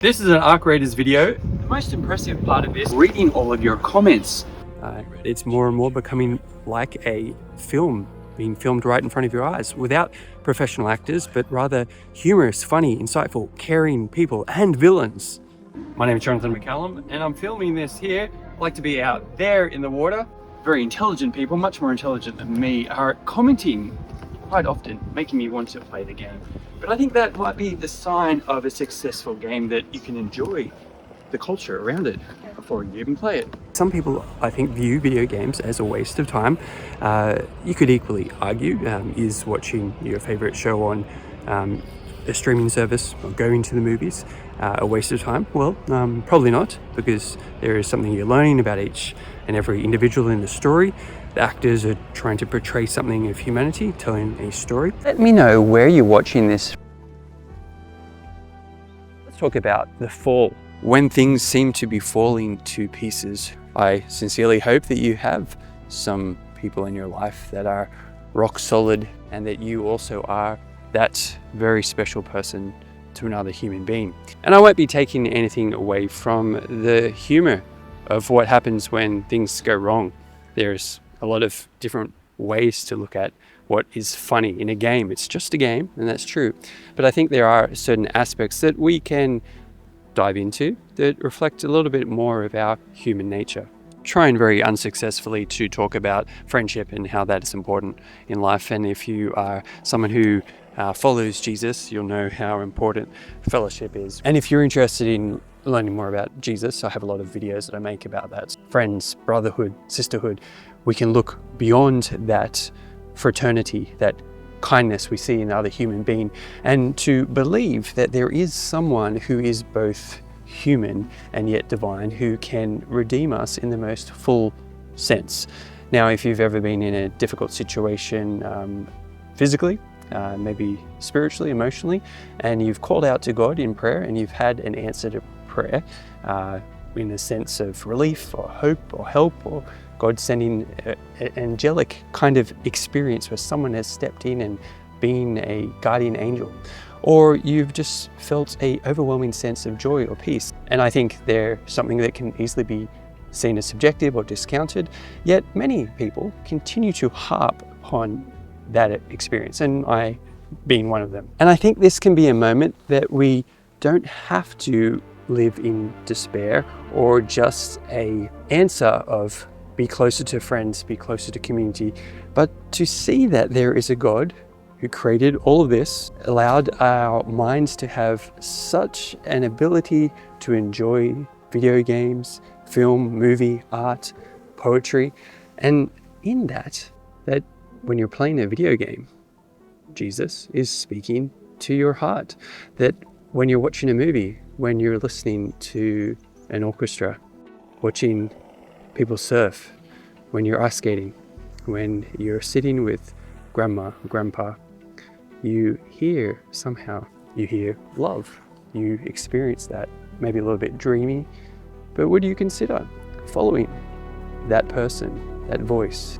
This is an ARC Raiders video. The most impressive part of this, reading all of your comments. It's more and more becoming like a film, being filmed right in front of your eyes without professional actors, but rather humorous, funny, insightful, caring people and villains. My name is Jonathan McCallum and I'm filming this here. I like to be out there in the water. Very intelligent people, much more intelligent than me, are commenting quite often, making me want to play the game. But I think that might be the sign of a successful game, that you can enjoy the culture around it before you even play it. Some people, I think, view video games as a waste of time. You could equally argue, is watching your favorite show on a streaming service or going to the movies a waste of time? Well, probably not, because there is something you're learning about each and every individual in the story. The actors are trying to portray something of humanity, telling a story. Let me know where you're watching this. Let's talk about the fall. When things seem to be falling to pieces, I sincerely hope that you have some people in your life that are rock solid, and that you also are that very special person to another human being. And I won't be taking anything away from the humor of what happens when things go wrong. There's a lot of different ways to look at what is funny in a game. It's just a game, and that's true. But I think there are certain aspects that we can dive into that reflect a little bit more of our human nature. Trying very unsuccessfully to talk about friendship and how that is important in life. And if you are someone who follows Jesus, you'll know how important fellowship is. And if you're interested in learning more about Jesus, I have a lot of videos that I make about that. Friends, brotherhood, sisterhood. We can look beyond that fraternity, that kindness we see in another human being, and to believe that there is someone who is both human and yet divine, who can redeem us in the most full sense. Now, if you've ever been in a difficult situation physically, maybe spiritually, emotionally, and you've called out to God in prayer and you've had an answer to prayer in a sense of relief or hope or help, or God sending an angelic kind of experience where someone has stepped in and been a guardian angel, or you've just felt an overwhelming sense of joy or peace. And I think they're something that can easily be seen as subjective or discounted, yet many people continue to harp upon that experience, and I being one of them. And I think this can be a moment that we don't have to live in despair or just an answer of be closer to friends, be closer to community, but to see that there is a God who created all of this, allowed our minds to have such an ability to enjoy video games, film, movie, art, poetry, and in that when you're playing a video game, Jesus is speaking to your heart. That when you're watching a movie, when you're listening to an orchestra, watching people surf, when you're ice skating, when you're sitting with grandma, grandpa, you hear love. You experience that, maybe a little bit dreamy, but would you consider following that person, that voice?